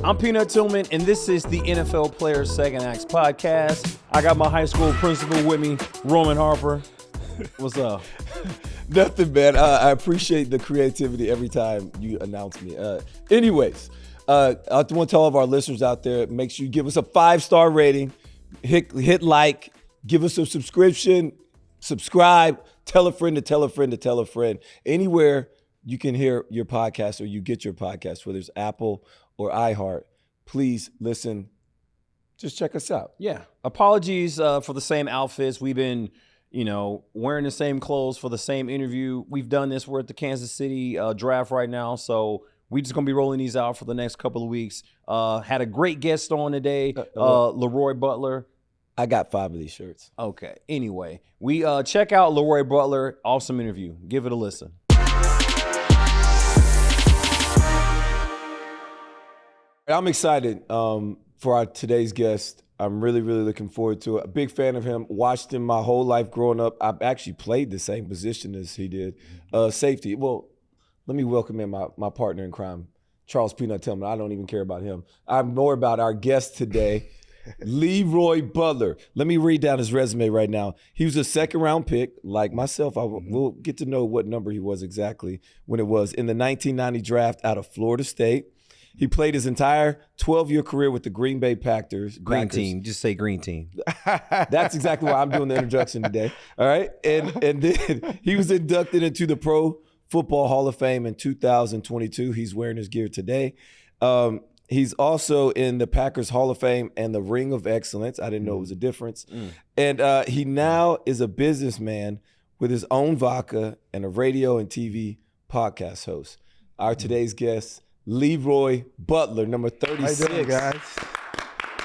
I'm Peanut Tillman, and this is the NFL Players Second Acts podcast. I got my high school principal with me, Roman Harper. What's up? Nothing, man. I appreciate the creativity every time you announce me. Anyways, I want to tell all of our listeners out there, make sure you give us a 5-star rating, hit like, give us a subscription, subscribe, tell a friend to tell a friend to tell a friend. Anywhere you can hear your podcast or you get your podcast, whether it's Apple or iHeart, please listen. Just check us out. Yeah. Apologies for the same outfits. We've been, wearing the same clothes for the same interview. We've done this. We're at the Kansas City draft right now, so we're just going to be rolling these out for the next couple of weeks. Had a great guest on today, LeRoy Butler. I got 5 of these shirts. Okay. Anyway, we check out LeRoy Butler. Awesome interview. Give it a listen. I'm excited for today's guest. I'm really, really looking forward to it. A big fan of him. Watched him my whole life growing up. I've actually played the same position as he did, safety. Well, let me welcome in my partner in crime, Charles Peanut Tillman. I don't even care about him. I'm more about our guest today, LeRoy Butler. Let me read down his resume right now. He was a second-round pick, like myself. We'll get to know what number he was exactly when it was. In the 1990 draft out of Florida State. He played his entire 12-year career with the Green Bay Packers. Green team. Just say green team. That's exactly why I'm doing the introduction today. All right. And then he was inducted into the Pro Football Hall of Fame in 2022. He's wearing his gear today. He's also in the Packers Hall of Fame and the Ring of Excellence. I didn't know it was a difference. And he now is a businessman with his own vodka and a radio and TV podcast host. Our today's guest, LeRoy Butler, number 36. How you doing, guys?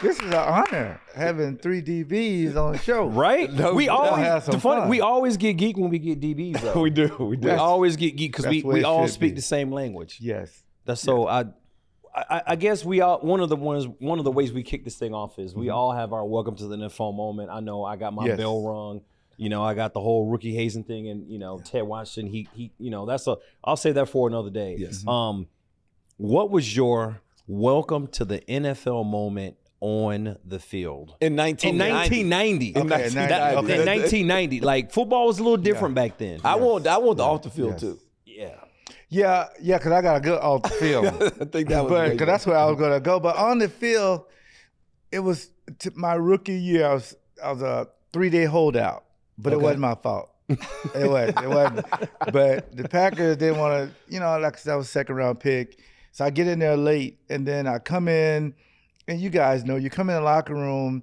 This is an honor having 3 DBs on the show. Right? We always get geek when we get DBs, though. We do. We always get geek because we all speak the same language. Yes. That's so. I guess we all one of the ways we kick this thing off is we all have our welcome to the NFL moment. I know I got my bell rung. I got the whole rookie hazing thing, and Ted Washington. He I'll say that for another day. Yes. What was your welcome to the NFL moment on the field? In 1990. In 1990. Like, football was a little different back then. I want the off the field too. Yeah, because I got a good off the field. I think that was because that's where I was going to go. But on the field, it was my rookie year. I was a 3-day holdout, but it wasn't my fault. It wasn't. But the Packers didn't want to, like I said, I was a second-round pick. So I get in there late, and then I come in, and you guys know, you come in the locker room,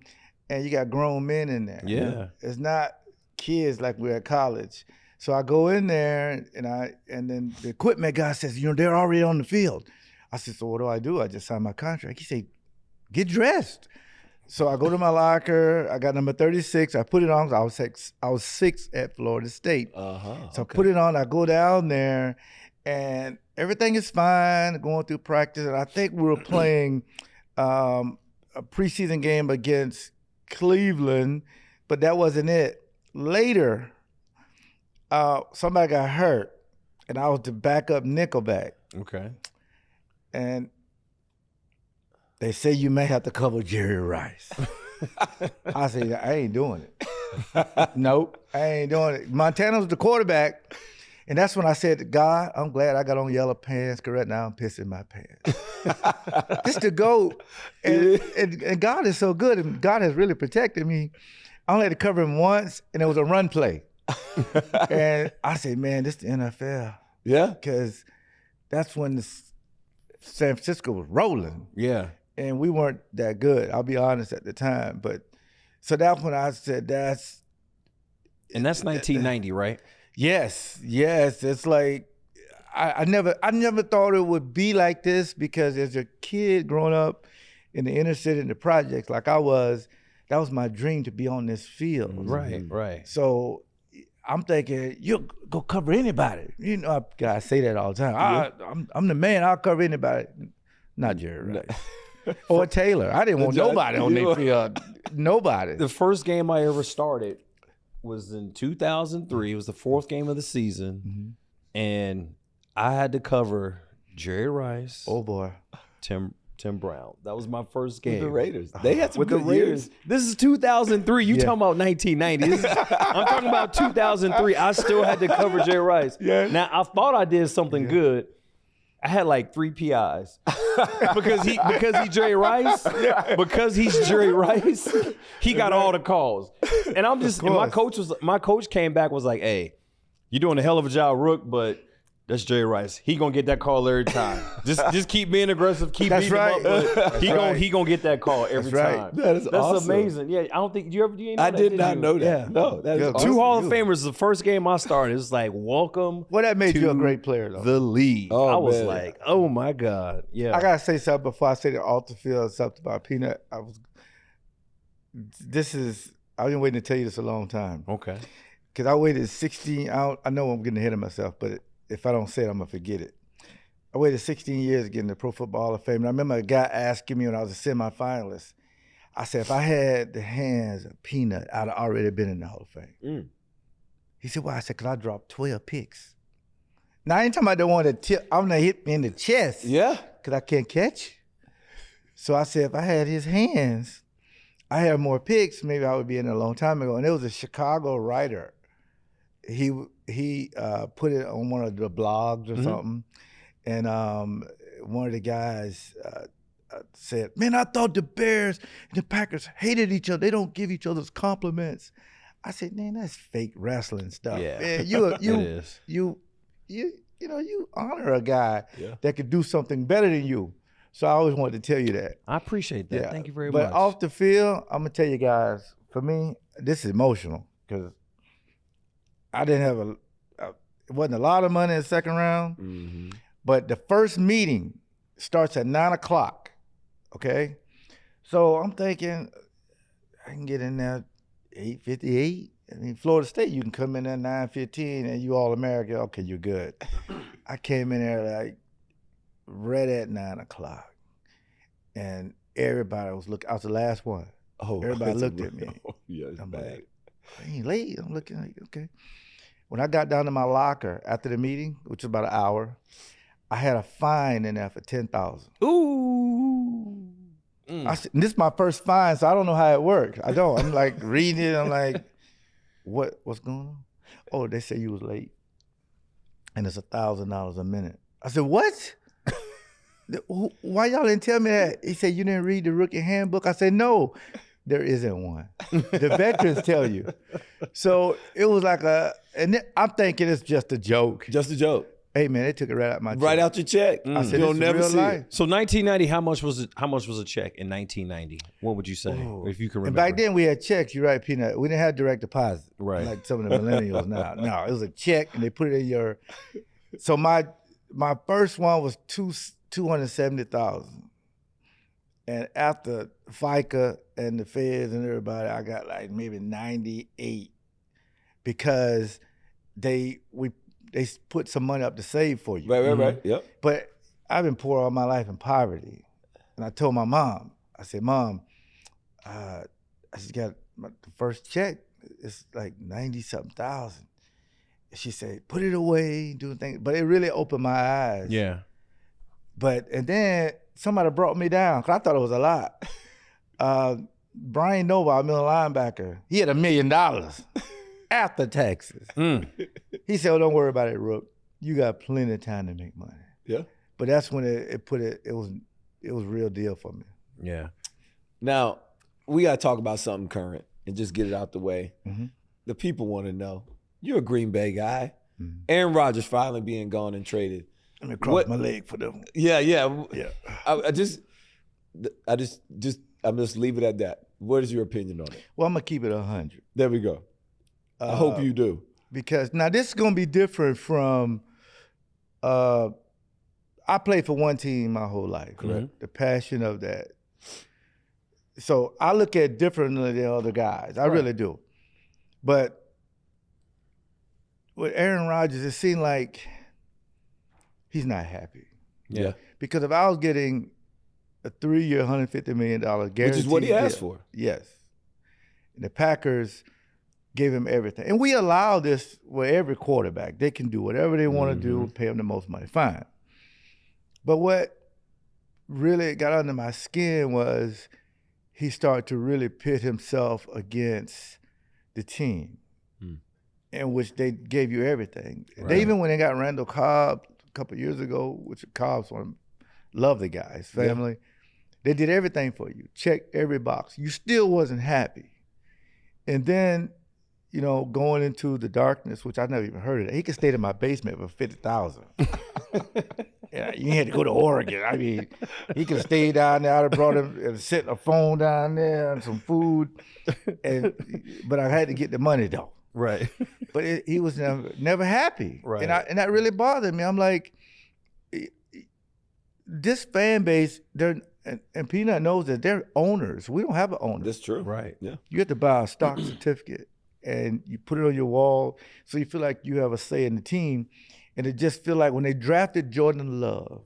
and you got grown men in there. Yeah. It's not kids like we're at college. So I go in there, and then the equipment guy says, they're already on the field. I said, so what do? I just signed my contract. He said, get dressed. So I go to my locker. I got number 36. I put it on. I was 6 at Florida State. So I put it on. I go down there, and everything is fine, going through practice. And I think we were playing a preseason game against Cleveland, but that wasn't it. Later, somebody got hurt, and I was the backup nickelback. Okay. And they say you may have to cover Jerry Rice. I said, I ain't doing it. Nope, I ain't doing it. Montana was the quarterback. And that's when I said to God, I'm glad I got on yellow pants, because right now I'm pissing my pants. Just to go. And God is so good, and God has really protected me. I only had to cover him once, and it was a run play. And I said, man, this is the NFL. Yeah? Because that's when San Francisco was rolling. Yeah. And we weren't that good, I'll be honest, at the time. But so that's when I said And that's 1990, right? Yes. It's like I never thought it would be like this, because as a kid growing up in the inner city, in the projects like I was, that was my dream, to be on this field. Right. So I'm thinking, you'll go cover anybody. I say that all the time. I'm the man, I'll cover anybody. Not Jerry Rice. Or Taylor. I didn't want nobody on their field. Nobody. The first game I ever started was in 2003. It was the 4th game of the season, and I had to cover Jerry Rice. Oh boy, Tim Tim Brown. That was my first game. With the Raiders. They had some With the good Raiders. years. This is 2003. You talking about 1990. I'm talking about 2003. I still had to cover Jay Rice. Yeah. Now, I thought I did something good. I had like 3 PIs. because he's Jerry Rice. Because he's Jerry Rice. He got all the calls. And I'm just, and my coach came back, was like, hey, you're doing a hell of a job, Rook, but that's Jerry Rice. He gonna get that call every time. Just keep being aggressive, keep beating him up. But he gonna get that call every time. That's awesome. Amazing. Yeah, I don't think you ain't know I that, did not you? know that. Yeah. No, that is awesome. 2 Hall of Famers. The first game I started, it was like, welcome. Well, that made to you a great player, though. the league. Oh, I was man. like, oh my God. Yeah. I gotta say something before I say the off the field something about Peanut. I've been waiting to tell you this a long time. Okay. Because I waited 16, I know I'm getting ahead of myself, but if I don't say it, I'm gonna forget it. I waited 16 years to get in the Pro Football Hall of Fame. And I remember a guy asking me when I was a semifinalist, I said, if I had the hands of Peanut, I'd have already been in the Hall of Fame. Mm. He said, why? I said, because I dropped 12 picks. Now, I ain't talking about the one that I'm gonna hit me in the chest. Yeah. Because I can't catch. So I said, if I had his hands, I had more picks, maybe I would be in a long time ago. And there was a Chicago writer. He put it on one of the blogs or something. And one of the guys said, man, I thought the Bears and the Packers hated each other. They don't give each other's compliments. I said, man, that's fake wrestling stuff. Yeah. Man, It is. you honor a guy Yeah. that could do something better than you. So I always wanted to tell you that. I appreciate that. Yeah. Thank you very much. But off the field, I'm gonna tell you guys, for me, this is emotional because I didn't have it wasn't a lot of money in the second round, Mm-hmm. but the first meeting starts at 9:00. Okay, so I'm thinking I can get in there 8:58. I mean, Florida State, you can come in at 9:15 and you all American. Okay, you're good. I came in there like right at 9:00, and everybody was looking. I was the last one. Oh, Everybody that's looked at me. Yeah, it's I'm bad. like, I ain't late. I'm looking like, okay. When I got down to my locker after the meeting, which was about an hour, I had a fine in there for $10,000. Ooh. This is my first fine, so I don't know how it works. I don't. I'm like reading it. I'm like, what's going on? Oh, they say you was late, and it's $1,000 a minute. I said, what? Why y'all didn't tell me that? He said, you didn't read the rookie handbook? I said, no, there isn't one. The veterans tell you. So it was like I'm thinking it's just a joke. Just a joke. Hey man, they took it right out my check. Right out your check. I said, You'll this is never real see life. it. So 1990, how much was a check in 1990? What would you say, if you can remember? And back then we had checks. You're right, Peanut. We didn't have direct deposit, Right. like some of the millennials now. No, it was a check, and they put it in your. So my first one was $270,000, and after FICA and the feds and everybody, I got like maybe 98, because they put some money up to save for you. Right. Yep. But I've been poor all my life in poverty. And I told my mom, I said, Mom, I just got the first check. It's like 90-something thousand. And she said, put it away, do things. But it really opened my eyes. Yeah. And then somebody brought me down, because I thought it was a lot. Brian Nova, our middle linebacker, he had $1 million after taxes. He said, oh, don't worry about it, Rook. You got plenty of time to make money. Yeah. But that's when it was real deal for me. Yeah. Now, we got to talk about something current and just get it out the way. Mm-hmm. The people want to know. You're a Green Bay guy. Aaron Rodgers finally being gone and traded. Let me cross my leg for them. Yeah. Yeah. I just leave it at that. What is your opinion on it? Well, I'm going to keep it 100. There we go. I hope you do. Because now this is going to be different from, I played for one team my whole life. Correct. The passion of that. So I look at it differently than other guys. I really do. But with Aaron Rodgers, it seemed like he's not happy. Yeah. Because if I was getting a 3-year, $150 million guarantee, Which is what he asked for. Yes. And the Packers gave him everything. And we allow this with every quarterback. They can do whatever they want to do, pay him the most money. Fine. But what really got under my skin was he started to really pit himself against the team, in which they gave you everything. Right. They even when they got Randall Cobb a couple of years ago, which Cobb's one, love the guy, his family. They did everything for you, checked every box. You still wasn't happy. And then, you know, going into the darkness, which I never even heard of it. He could stay in my basement for $50,000. Yeah, you had to go to Oregon. I mean, he could stay down there. I'd have brought him and sent a phone down there and some food. But I had to get the money though. Right. But he was never happy. Right. And that really bothered me. I'm like, this fan base, and Peanut knows that they're owners. We don't have an owner. That's true. Right. Yeah. You have to buy a stock certificate and you put it on your wall so you feel like you have a say in the team. And it just feel like when they drafted Jordan Love,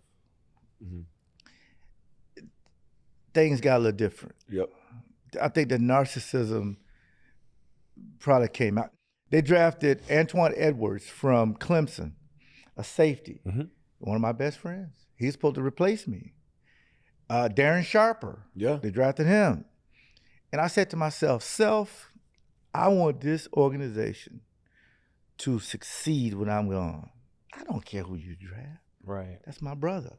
things got a little different. Yep. I think the narcissism probably came out. They drafted Antoine Edwards from Clemson, a safety, one of my best friends. He's supposed to replace me. Darren Sharper, they drafted him. And I said to myself, I want this organization to succeed when I'm gone. I don't care who you draft. Right. That's my brother.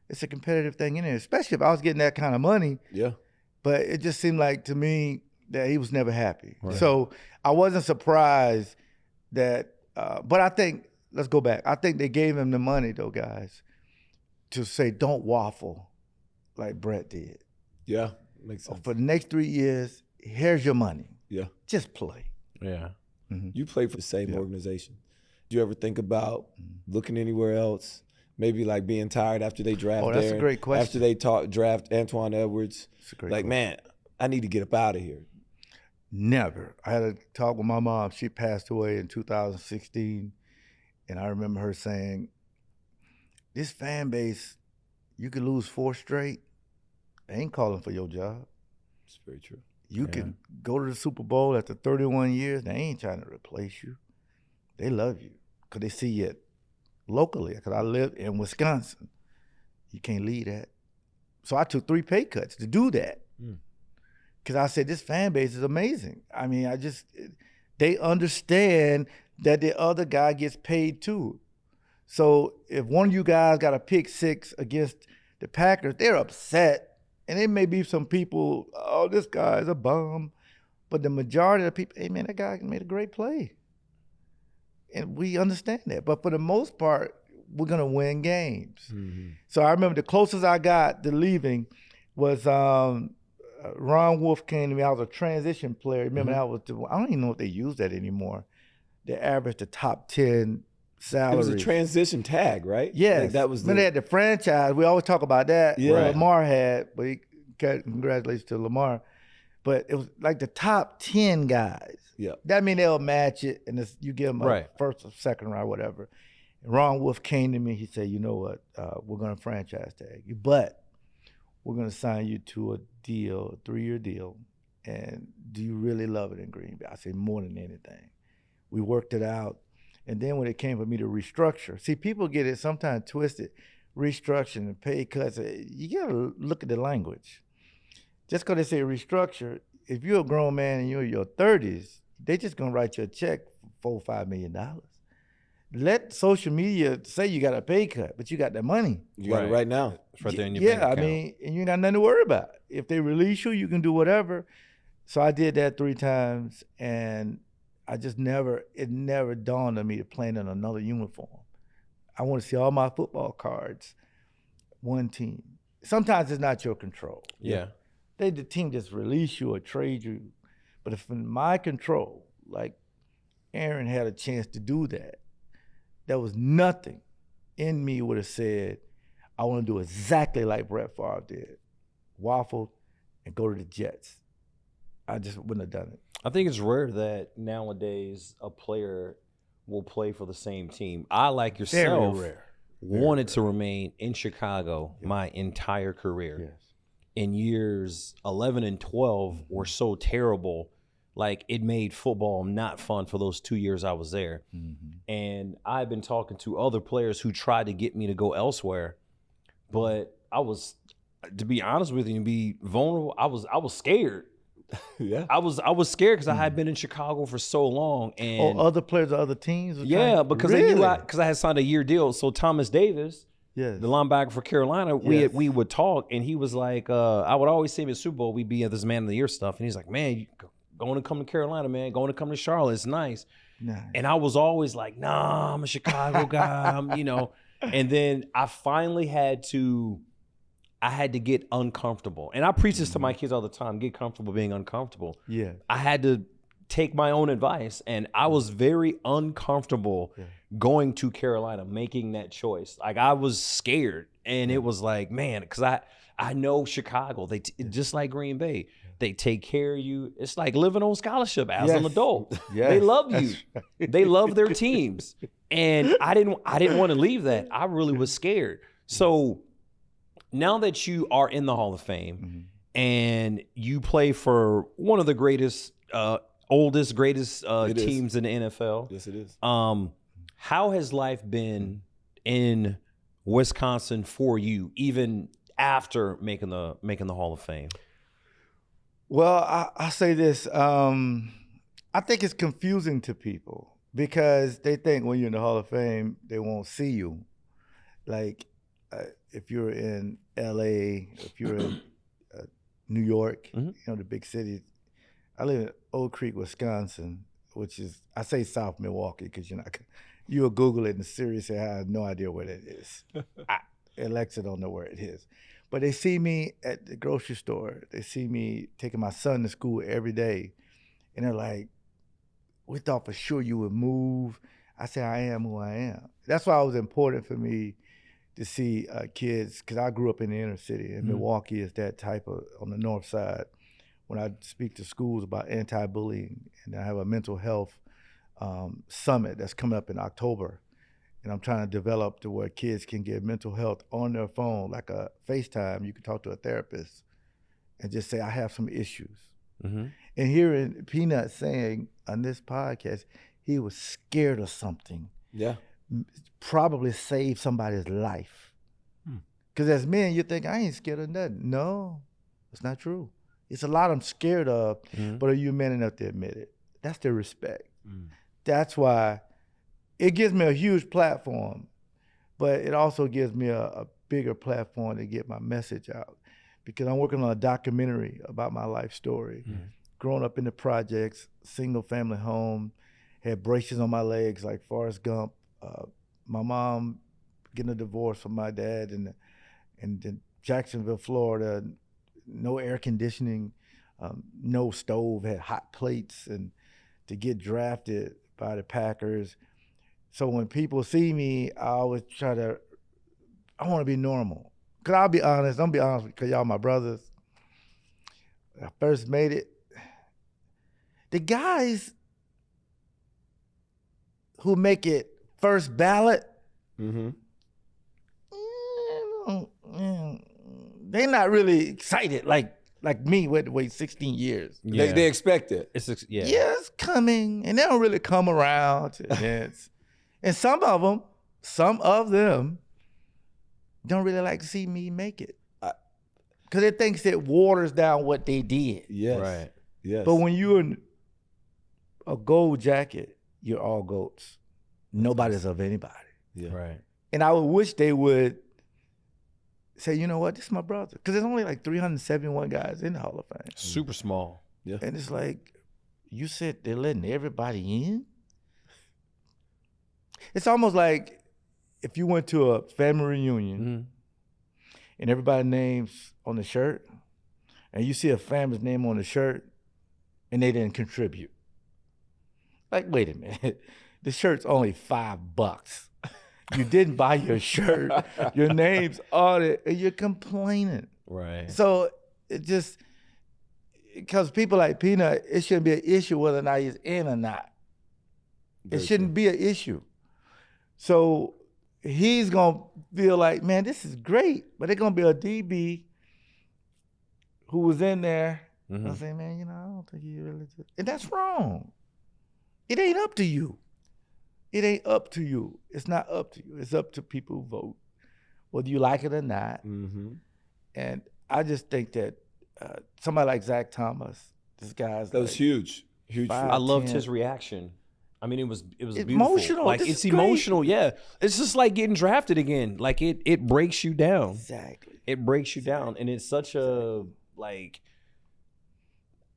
It's a competitive thing in there, especially if I was getting that kind of money. Yeah. But it just seemed like to me that he was never happy. Right. So I wasn't surprised that, but I think, let's go back. I think they gave him the money though, guys, to say, don't waffle like Brett did. Yeah, makes sense. For the next 3 years, here's your money. Yeah. Just play. Yeah. You play for the same organization. Do you ever think about looking anywhere else? Maybe like being tired after they draft Oh, that's a Darren, great question. after they draft Antoine Edwards. That's a great Like, question. man, I need to get up out of here. Never. I had a talk with my mom. She passed away in 2016. And I remember her saying, this fan base, you could lose 4 straight. They ain't calling for your job. It's very true. You can go to the Super Bowl after 31 years. They ain't trying to replace you. They love you because they see it locally. Because I lived in Wisconsin. You can't leave that. So I took 3 pay cuts to do that. Because I said, this fan base is amazing. I mean, they understand that the other guy gets paid too. So if one of you guys got a pick 6 against the Packers, they're upset. And there may be some people, oh, this guy's a bum. But the majority of the people, hey, man, that guy made a great play. And we understand that. But for the most part, we're going to win games. So I remember the closest I got to leaving was Ron Wolf came to me. I was a transition player. Remember, I don't even know if they use that anymore. They averaged the top 10 salaries. It was a transition tag, right? Yes. Like that was When they had the franchise, we always talk about that. Yeah. What Lamar had, but congratulations to Lamar. But it was like the top 10 guys. Yeah. That means they'll match it, and you give them a first or second round, whatever. And Ron Wolf came to me. He said, you know what? We're going to franchise tag you, but we're going to sign you to a deal, a 3-year deal. And do you really love it in Green Bay? I said, more than anything. We worked it out. And then when it came for me to restructure, see, people get it sometimes twisted, restructuring and pay cuts. You got to look at the language. Just because they say restructure, if you're a grown man and you're in your 30s, they just going to write you a check for $4 or $5 million. Let social media say you got a pay cut, but you got the money. You got it right now. It's right there in your bank account. I mean, and you ain't got nothing to worry about. If they release you, you can do whatever. So I did that 3 times, and I just it never dawned on me to play in another uniform. I want to see all my football cards, one team. Sometimes it's not your control. Yeah. The team just release you or trade you. But if in my control, like Aaron had a chance to do that, there was nothing in me would have said, I want to do exactly like Brett Favre did. Waffle and go to the Jets. I just wouldn't have done it. I think it's rare that nowadays a player will play for the same team. I, like yourself, wanted to remain in Chicago my entire career. Yes. In years 11 and 12 were so terrible, like it made football not fun for those 2 years I was there. And I've been talking to other players who tried to get me to go elsewhere, but to be honest with you and be vulnerable, I was scared. Yeah. I was scared because I had been in Chicago for so long, and other players of other teams? yeah, because they really? knew I had signed a year deal. So Thomas Davis, Yes. the linebacker for Carolina, Yes. we would talk, and he was like, I would always see him at Super Bowl. We'd be at this Man of the Year stuff, and he's like, man, you going to come to Carolina, man, going to come to Charlotte, it's nice. Nice. And I was always like, nah, I'm a Chicago guy, And then I finally had to get uncomfortable. And I preach this to my kids all the time, get comfortable being uncomfortable. Yeah. I had to take my own advice, and I was very uncomfortable going to Carolina, making that choice. Like, I was scared, and it was like, man, because I know Chicago, they just like Green Bay, they take care of you. It's like living on scholarship as an adult. Yes. They love you. They love their teams. And I didn't want to leave that. I really was scared. So now that you are in the Hall of Fame and you play for one of the greatest, greatest teams in the NFL. Yes, it is. How has life been in Wisconsin for you, even after making the Hall of Fame? Well, I say this. I think it's confusing to people because they think when you're in the Hall of Fame, they won't see you. Like, if you're in LA, if you're in New York, the big cities. I live in Oak Creek, Wisconsin, which is, I say South Milwaukee because you'll Google it and Siri say, I have no idea where that is. Alexa don't know where it is. But they see me at the grocery store. They see me taking my son to school every day. And they're like, we thought for sure you would move. I say, I am who I am. That's why it was important for me to see kids, because I grew up in the inner city, and Milwaukee is that type of, on the north side. When I speak to schools about anti-bullying, and I have a mental health summit that's coming up in October, and I'm trying to develop to where kids can get mental health on their phone, like a FaceTime. You can talk to a therapist and just say, I have some issues. And hearing Peanut saying on this podcast, he was scared of something. Yeah. Probably saved somebody's life. Because as men, you think, I ain't scared of nothing. No, it's not true. It's a lot I'm scared of, but are you man enough to admit it? That's the respect. That's why it gives me a huge platform, but it also gives me a bigger platform to get my message out, because I'm working on a documentary about my life story. Growing up in the projects, single family home, had braces on my legs like Forrest Gump. My mom getting a divorce from my dad in Jacksonville, Florida. No air conditioning, no stove, had hot plates, and to get drafted by the Packers. So when people see me, I always I want to be normal. Because I'm gonna be honest because y'all my brothers. When I first made it, the guys who make it first ballot, they're not really excited like me. We had to wait 16 years. They expect it. Yeah, it's coming, and they don't really come around to events. And some of them don't really like to see me make it, because it thinks it waters down what they did. Yes. Right. Yes. But when you're in a gold jacket, you're all goats. Nobody's of anybody. Yeah. Right. And I would wish they would say, you know what, this is my brother. Because there's only like 371 guys in the Hall of Fame. Super small. Yeah. And it's like, you said they're letting everybody in? It's almost like if you went to a family reunion and everybody's name's on the shirt, and you see a family's name on the shirt and they didn't contribute. Like, wait a minute, the shirt's only $5. You didn't buy your shirt, your name's on it, and you're complaining. Right. So it just, because people like Peanut, it shouldn't be an issue whether or not he's in or not. It shouldn't be an issue. So he's going to feel like, man, this is great, but it's going to be a DB who was in there. I say, man, I don't think he really did. And that's wrong. It ain't up to you. It ain't up to you. It's not up to you. It's up to people who vote. whether you like it or not. Mm-hmm. And I just think that somebody like Zach Thomas, this guy's That was like huge. Huge. five- I loved 10. his reaction. I mean, it was It's beautiful. emotional. Like This it's is great. emotional. Yeah, it's just like getting drafted again. Like it breaks you down. Exactly. It breaks you down, and it's such a like.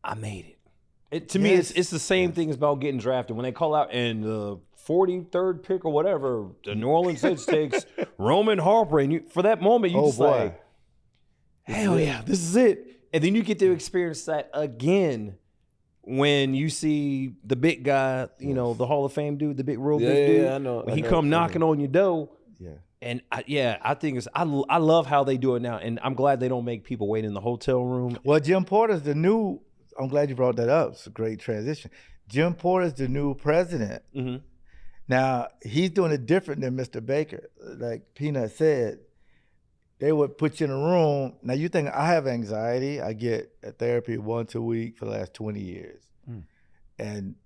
I made it. To me, Yes. it's the same thing as about getting drafted. When they call out and the 43rd pick or whatever, the New Orleans Saints takes Roman Harper, and for that moment, you just like, hell yeah, this is it. And then you get to experience that again when you see the big guy, you know, the Hall of Fame dude, the big big dude. Yeah, I know. When he come knocking on your door. Yeah. And I think I love how they do it now, and I'm glad they don't make people wait in the hotel room. Well, Jim Porter's the new. I'm glad you brought that up. It's a great transition. Jim Porter's the new president. Mm-hmm. Now he's doing it different than Mr. Baker. Like Peanut said, they would put you in a room. Now you think I have anxiety? I get a therapy once a week for the last 20 years, and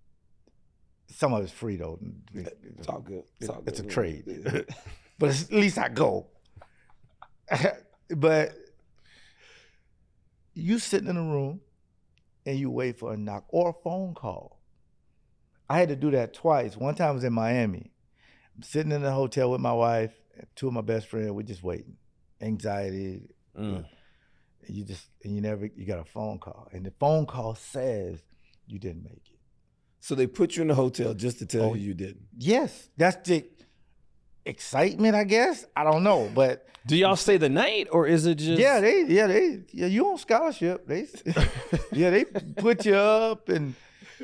some of it's free though. It's all good. It's a trade. But at least I go. But you sitting in a room and you wait for a knock or a phone call. I had to do that twice. One time I was in Miami. I'm sitting in a hotel with my wife, and two of my best friends, we're just waiting. Anxiety. And you got a phone call. And the phone call says you didn't make it. So they put you in the hotel just to tell you didn't. Yes. That's the excitement, I guess. I don't know, but Do y'all stay the night, or is it just? yeah, you on scholarship. They put you up,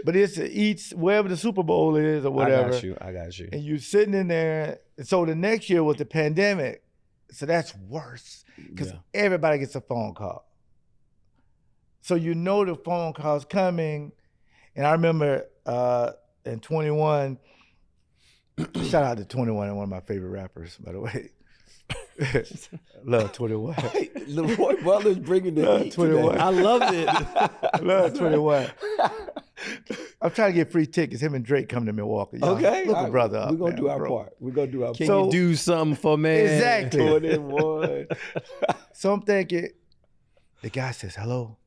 but it's each wherever the Super Bowl is or whatever. I got you. And you sitting in there. So the next year was the pandemic, so that's worse because everybody gets a phone call. So you know the phone call's coming, and I remember in 21. Shout out to 21, one of my favorite rappers, by the way. Love 21. Hey, LeRoy Butler's bringing the heat 21. today. I loved it. Love 21. I'm trying to get free tickets. Him and Drake come to Milwaukee. Y'all Okay. look a brother up. We're going to man, do our bro. part. We're going to do our Can part. you do something for me? Exactly. 21. So I'm thinking, the guy says, hello,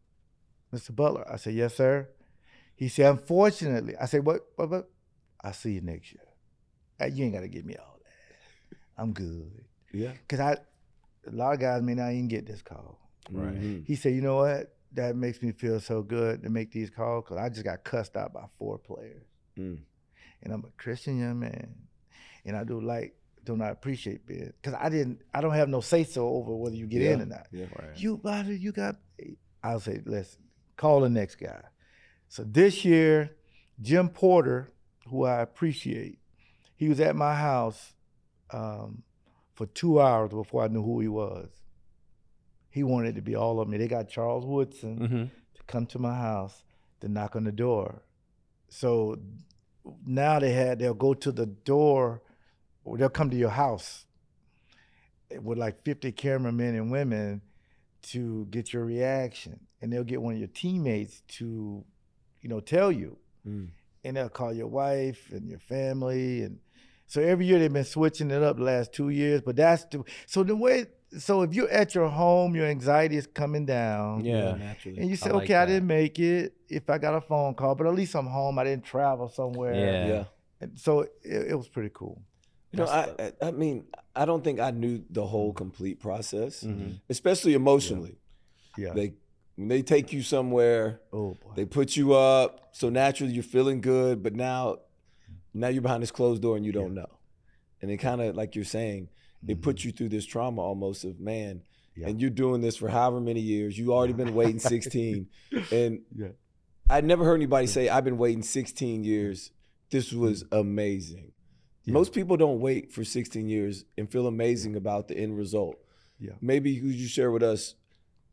Mr. Butler. I said, yes, sir. He said, unfortunately. I said, what? I'll see you next year. You ain't got to give me all that. I'm good. Yeah. Because a lot of guys may not even get this call. Right. Mm-hmm. He said, you know what? That makes me feel so good to make these calls because I just got cussed out by 4 players. Mm. And I'm a Christian young man. And I do not appreciate being, because I don't have no say-so over whether you get in or not. Yeah. Right. You Bobby, you got, I'll say, listen, call the next guy. So this year, Jim Porter, who I appreciate, he was at my house for 2 hours before I knew who he was. He wanted to be all of me. They got Charles Woodson to come to my house to knock on the door. So now they'll go to the door, or they'll come to your house with like 50 cameramen and women to get your reaction. And they'll get one of your teammates to, tell you. Mm. And they'll call your wife and your family. And so every year they've been switching it up the last 2 years, but so if you're at your home, your anxiety is coming down. Yeah. Naturally. And you say, I like okay, I that. didn't make it if I got a phone call, but at least I'm home. I didn't travel somewhere. Yeah. And so it was pretty cool. I mean, I don't think I knew the whole complete process, especially emotionally. Yeah. When they take you somewhere, Oh boy. they put you up, so naturally you're feeling good, but now you're behind this closed door and you don't know. And it kind of, like you're saying, it puts you through this trauma almost of, man, and you're doing this for however many years. You already been waiting 16. And I'd never heard anybody say, I've been waiting 16 years. This was amazing. Yeah. Most people don't wait for 16 years and feel amazing about the end result. Yeah. Maybe could you share with us,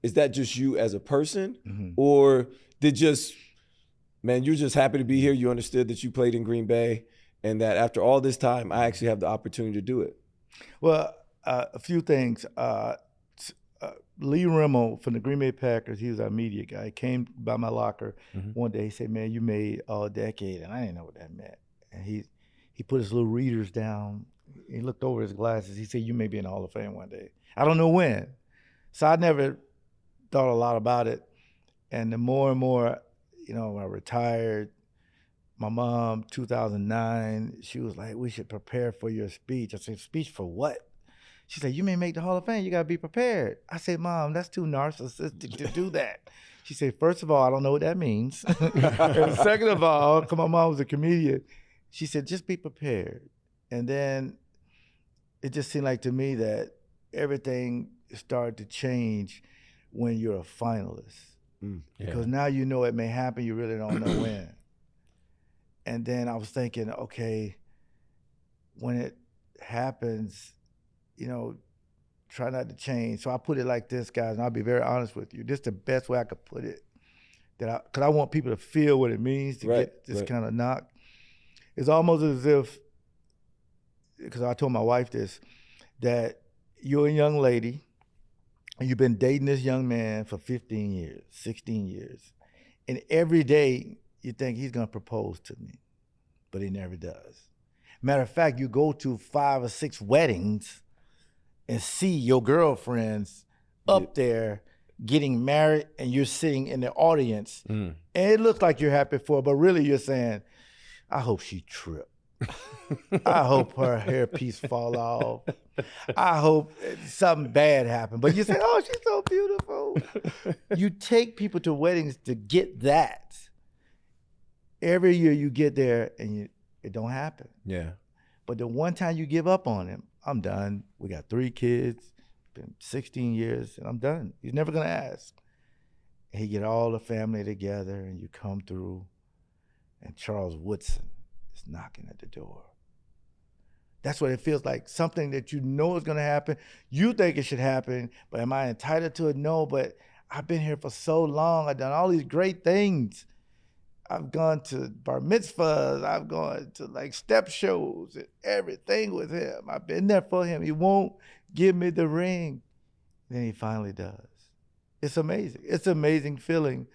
is that just you as a person? Or you're just happy to be here. You understood that you played in Green Bay and that after all this time, I actually have the opportunity to do it. Well, a few things. Lee Rimmel from the Green Bay Packers, he was our media guy. He came by my locker one day. He said, man, you made all decade. And I didn't know what that meant. And he put his little readers down. He looked over his glasses. He said, you may be in the Hall of Fame one day. I don't know when. So I never thought a lot about it. And the more and more, when I retired, my mom, 2009, she was like, we should prepare for your speech. I said, speech for what? She said, you may make the Hall of Fame. You got to be prepared. I said, Mom, that's too narcissistic to do that. She said, first of all, I don't know what that means. And second of all, because my mom was a comedian, she said, just be prepared. And then it just seemed like to me that everything started to change when you're a finalist. Because now you know it may happen, you really don't know when. And then I was thinking, okay, when it happens, try not to change. So I put it like this, guys, and I'll be very honest with you. This is the best way I could put it. Because I want people to feel what it means to get this kind of knock. It's almost as if, because I told my wife this, that you're a young lady, and you've been dating this young man for 15 years, 16 years. And every day, you think he's going to propose to me, but he never does. Matter of fact, you go to 5 or 6 weddings and see your girlfriends up there getting married, and you're sitting in the audience, and it looks like you're happy for her, but really you're saying, I hope she tripped. I hope her hairpiece fall off. I hope something bad happened. But you say, oh, she's so beautiful. You take people to weddings to get that. Every year you get there and it don't happen. Yeah. But the one time you give up on him, I'm done. We got 3 kids, been 16 years, and I'm done. He's never gonna ask. And he get all the family together and you come through and Charles Woodson is knocking at the door. That's what it feels like, something that you know is gonna happen. You think it should happen, but am I entitled to it? No, but I've been here for so long. I've done all these great things. I've gone to bar mitzvahs. I've gone to like step shows and everything with him. I've been there for him. He won't give me the ring. Then he finally does. It's amazing. It's an amazing feeling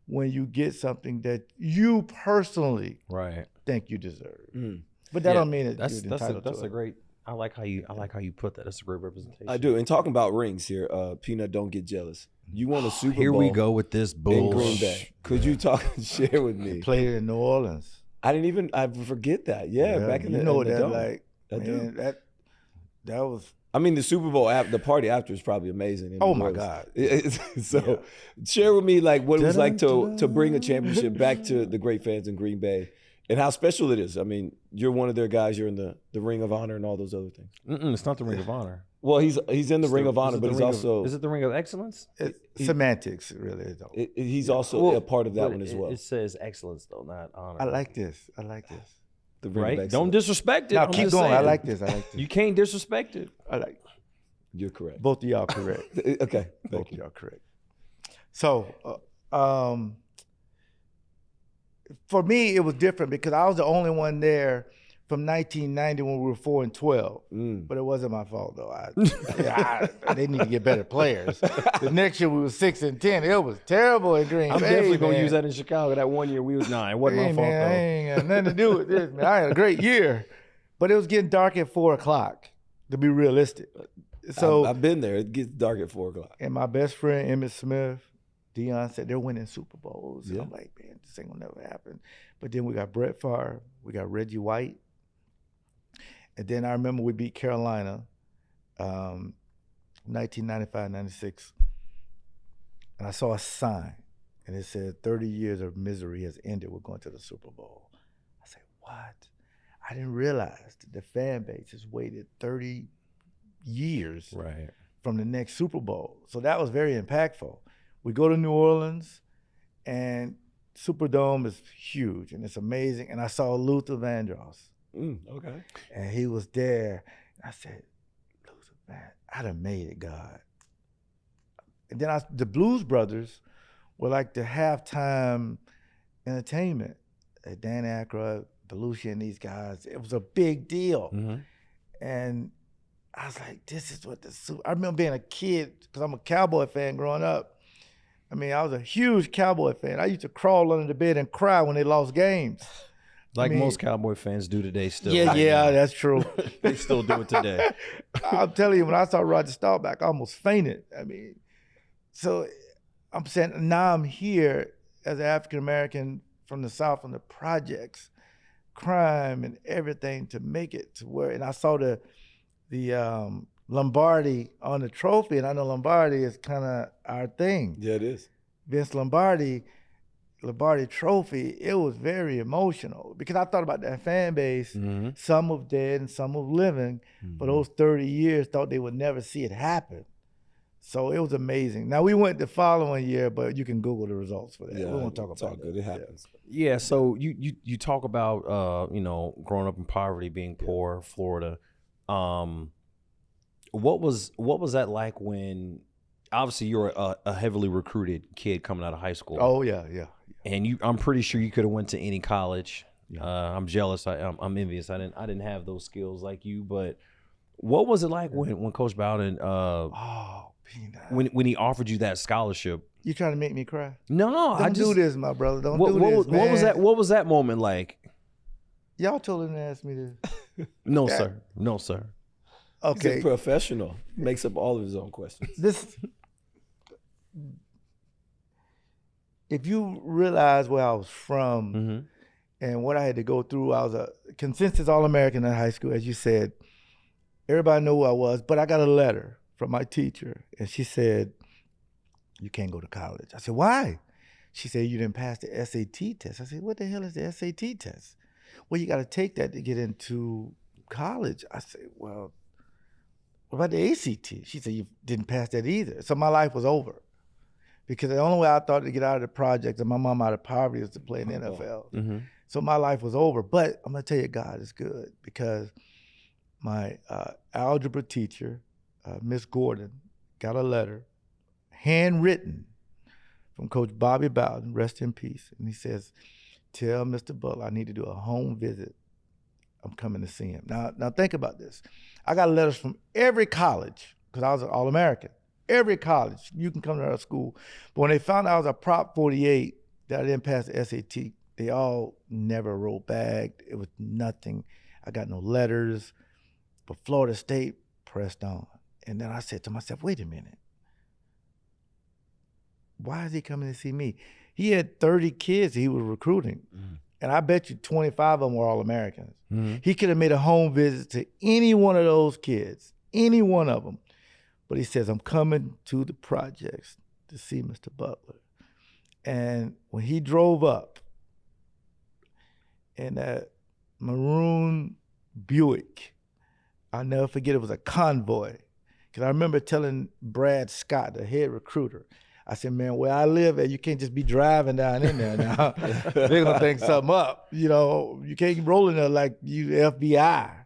when you get something that you personally think you deserve. But that don't mean that you're entitled to it. That's a great. I like how you put that. That's a great representation. I do. And talking about rings here, Peanut, don't get jealous. You won a Super Bowl. Here we go with this bull. In Green Bay. Could you share with me? Played it in New Orleans. I forget that. Yeah, back in the dome. That was. I mean, the Super Bowl, the party after is probably amazing. Oh my God! So, share with me what it was like to bring a championship back to the great fans in Green Bay, and how special it is. I mean, you're one of their guys. You're in the Ring of Honor and all those other things. It's not the Ring of Honor. Well, he's in the Ring of Honor, but he's also. Is it the Ring of Excellence? Semantics, really. He's also a part of that one as well. It says excellence, though, not honor. I like this. The Ring of Don't disrespect it. No, keep going. I like this. You can't disrespect it. I like it. You're correct. Both of y'all correct. Okay. Both of y'all correct. So, for me, it was different because I was the only one there from 1990 when we were 4-12. But it wasn't my fault though. They need to get better players. The next year we were 6-10. It was terrible in Green Bay. I'm definitely gonna use that in Chicago. That one year we was 9. It wasn't my fault though. I ain't got nothing to do with this, man. I had a great year, but it was getting dark at 4:00. To be realistic. So I've been there. It gets dark at 4:00. And my best friend Emmitt Smith, Deion said they're winning Super Bowls. Yeah. I'm like, man, this ain't gonna never happen. But then we got Brett Favre, we got Reggie White. And then I remember we beat Carolina, 1995-96. And I saw a sign, and it said, 30 years of misery has ended. We're going to the Super Bowl. I said, what? I didn't realize that the fan base has waited 30 years from the next Super Bowl. So that was very impactful. We go to New Orleans, and Superdome is huge, and it's amazing. And I saw Luther Vandross. Okay. And he was there. I said, Luther, man, I done made it, God. And then the Blues Brothers were like the halftime entertainment. Dan Aykroyd, Belushi, and these guys. It was a big deal. And I was like, this is what I remember being a kid, because I'm a Cowboy fan growing up. I mean, I was a huge Cowboy fan. I used to crawl under the bed and cry when they lost games. Like I mean, most Cowboy fans do today still. Yeah, right yeah, now. that's true. They still do it today. I'm telling you, when I saw Roger Staubach, I almost fainted. I mean, so I'm saying now I'm here as an African American from the South, from the projects, crime and everything to make it to where, and I saw the Lombardi on the trophy, and I know Lombardi is kind of our thing. Yeah, it is. Vince Lombardi trophy, it was very emotional because I thought about that fan base. Mm-hmm. Some was dead and some was living for those 30 years, thought they would never see it happen. So it was amazing. Now we went the following year, but you can Google the results for that. Yeah, we won't talk it's about all good. It happens. Yeah, so you talk about growing up in poverty, being poor, Florida. What was that like when obviously you're a heavily recruited kid coming out of high school? Oh yeah. And I'm pretty sure you could have went to any college. Yeah. I'm jealous. I'm envious. I didn't have those skills like you. But what was it like when Coach Bowden Peanut. when he offered you that scholarship? You trying to make me cry? No, Don't do this, my brother. Don't what, do what this, was, man. What was that? What was that moment like? Y'all told him to ask me this. No, sir. No, sir. Okay. He's a professional. Makes up all of his own questions. If you realize where I was from and what I had to go through, I was a consensus All-American in high school, as you said. Everybody knew who I was, but I got a letter from my teacher, and she said, "You can't go to college." I said, "Why?" She said, "You didn't pass the SAT test." I said, "What the hell is the SAT test?" "Well, you got to take that to get into college." I said, "Well, what about the ACT?" She said, "You didn't pass that either." So my life was over. Because the only way I thought to get out of the project and my mom out of poverty was to play in the NFL. Mm-hmm. So my life was over. But I'm going to tell you, God is good, because my algebra teacher, Miss Gordon, got a letter, handwritten, from Coach Bobby Bowden, rest in peace. And he says, "Tell Mr. Butler I need to do a home visit. I'm coming to see him." Now think about this. I got letters from every college, because I was an All-American. Every college, you can come to our school. But when they found out I was a Prop 48, that I didn't pass the SAT, they all never wrote back. It was nothing. I got no letters. But Florida State pressed on. And then I said to myself, wait a minute. Why is he coming to see me? He had 30 kids he was recruiting. And I bet you 25 of them were All-Americans. He could have made a home visit to any one of those kids, any one of them. But he says, "I'm coming to the projects to see Mr. Butler." And when he drove up in that maroon Buick, I'll never forget, it was a convoy. Because I remember telling Brad Scott, the head recruiter, I said, "Man, where I live at, you can't just be driving down in there now. They're going to think something up. You know, you can't roll in there like you FBI."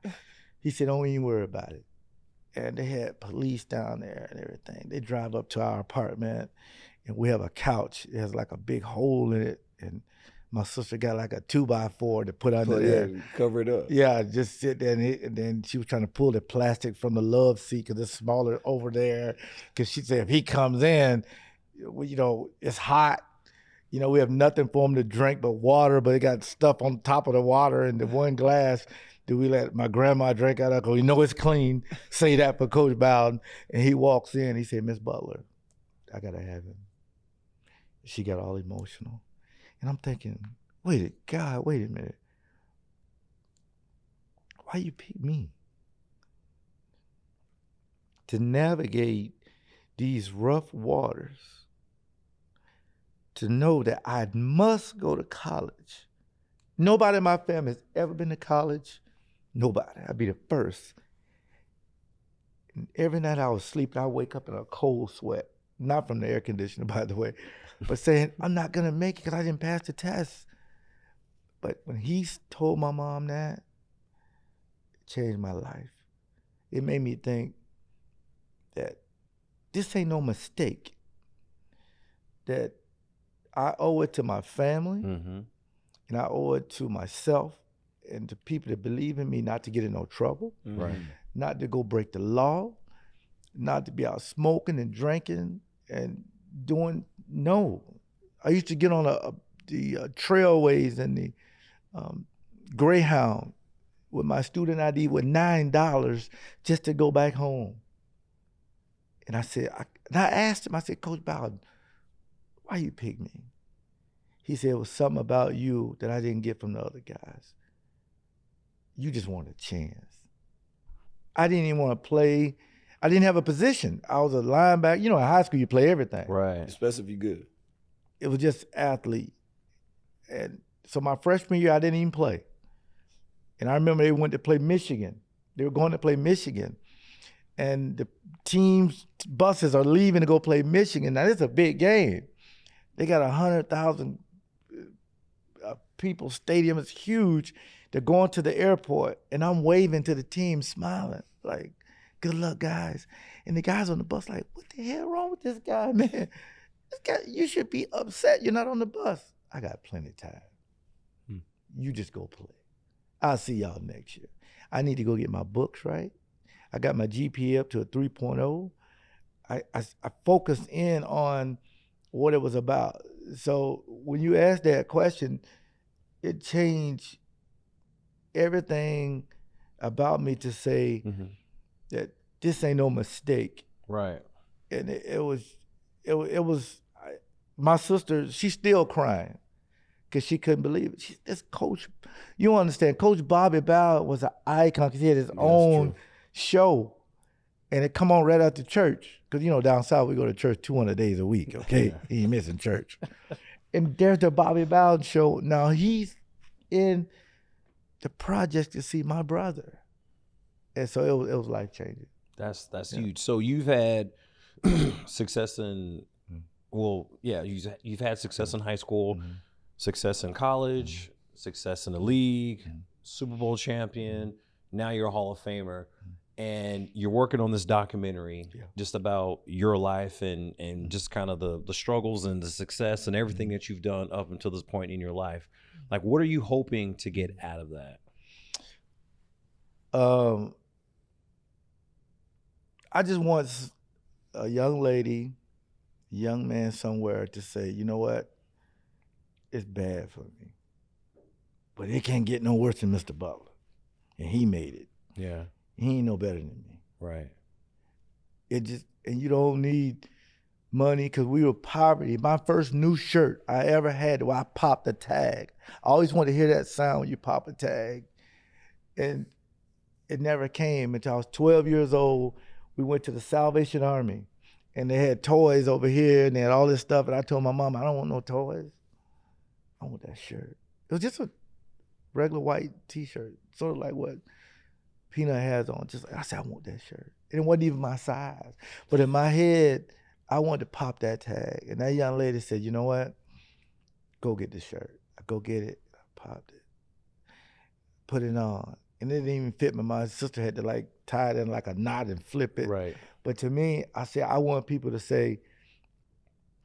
He said, "Don't even worry about it." And they had police down there and everything. They drive up to our apartment, and we have a couch. It has like a big hole in it, and my sister got like a 2x4 to put under there. Cover it up. Yeah, just sit there, and then she was trying to pull the plastic from the love seat because it's smaller over there. Because she said, if he comes in, you know, it's hot. You know, we have nothing for him to drink but water, but it got stuff on top of the water in the one glass. Do we let my grandma drink out of it? Because we know it's clean. Say that for Coach Bowden. And he walks in, he said, "Miss Butler, I got to have him." She got all emotional. And I'm thinking, wait a minute. Why you pick me? To navigate these rough waters, to know that I must go to college. Nobody in my family has ever been to college. Nobody. I'd be the first. And every night I was sleeping, I wake up in a cold sweat. Not from the air conditioner, by the way, but saying, I'm not going to make it because I didn't pass the test. But when he told my mom that, it changed my life. It made me think that this ain't no mistake, that I owe it to my family, and I owe it to myself and to people that believe in me not to get in no trouble, not to go break the law, not to be out smoking and drinking and doing, no. I used to get on the trailways and the Greyhound with my student ID with $9 just to go back home. And I said, I asked him, I said, Coach Bowden, why you pick me? He said, it was something about you that I didn't get from the other guys. You just want a chance. I didn't even want to play. I didn't have a position. I was a linebacker. You know, in high school, you play everything. Right. Especially if you're good. It was just athlete. And so my freshman year, I didn't even play. And I remember they went to play Michigan. They were going to play Michigan. And the team's buses are leaving to go play Michigan. Now, this is a big game. They got 100,000 people. Stadium is huge. They're going to the airport, and I'm waving to the team, smiling, like, good luck, guys. And the guys on the bus like, what the hell wrong with this guy, man? This guy, you should be upset you're not on the bus. I got plenty of time. You just go play. I'll see y'all next year. I need to go get my books right. I got my GPA up to a 3.0. I focused in on what it was about. So when you asked that question, it changed everything about me to say that this ain't no mistake. Right. And it was my sister, she's still crying because she couldn't believe it. This coach, you don't understand, Coach Bobby Bowden was an icon because he had his own show. And it come on right after church. Because, you know, down south, we go to church 200 days a week, okay? He ain't missing church. And there's the Bobby Bowden show. Now, he's in the project to see my brother. And so it was life-changing. That's huge. So you've had success in, you've had success in high school, success in college, success in the league, Super Bowl champion. Now you're a Hall of Famer. And you're working on this documentary just about your life and just kind of the struggles and the success and everything that you've done up until this point in your life. Like, what are you hoping to get out of that? I just want a young lady, young man somewhere to say, you know what? It's bad for me. But it can't get no worse than Mr. Butler. And he made it. Yeah. He ain't no better than me. Right. And you don't need money because we were poverty. My first new shirt I ever had, I popped a tag. I always wanted to hear that sound when you pop a tag. And it never came until I was 12 years old. We went to the Salvation Army and they had toys over here and they had all this stuff. And I told my mom, I don't want no toys. I want that shirt. It was just a regular white t-shirt, sort of like what Peanut has on. Just I said, I want that shirt. And it wasn't even my size. But in my head, I wanted to pop that tag. And that young lady said, you know what? Go get the shirt. I go get it. I popped it. Put it on. And it didn't even fit me. My sister had to like tie it in like a knot and flip it. Right. But to me, I said, I want people to say,